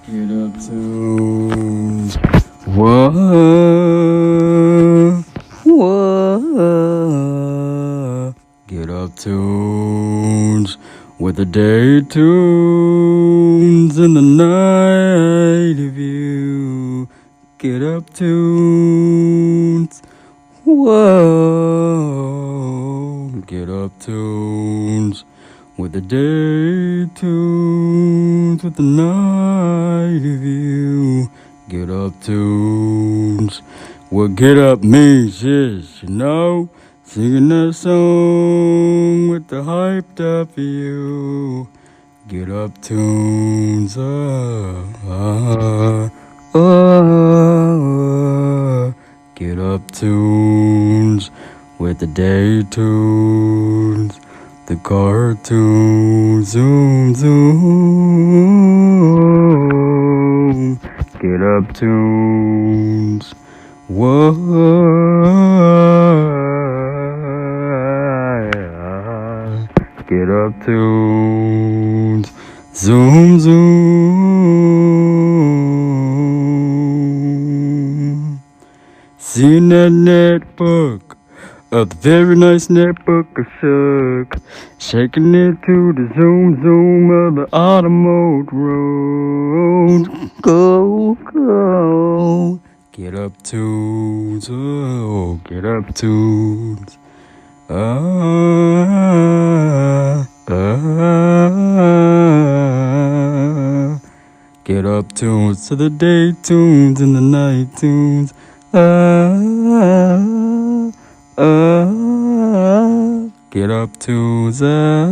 Get up tunes. Whoa, whoa. Get up tunes with the day tunes and the night view. Get up tunes. Whoa. Get up tunes with the day tunes, with the night view. Get up tunes. What get up means is, singing that song with the hyped up view. Get up tunes. Get up tunes with the day tunes. The cartoon, zoom, zoom. Get up tunes. Whoa. Get up tunes. Zoom, zoom. Seen that netbook. A very nice netbook of shook, shaking it to the zoom zoom of the automobile road. Go, go. Get up tunes, oh, get up tunes. Get up tunes to the day tunes and the night tunes. Get up to the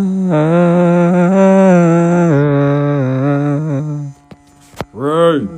right.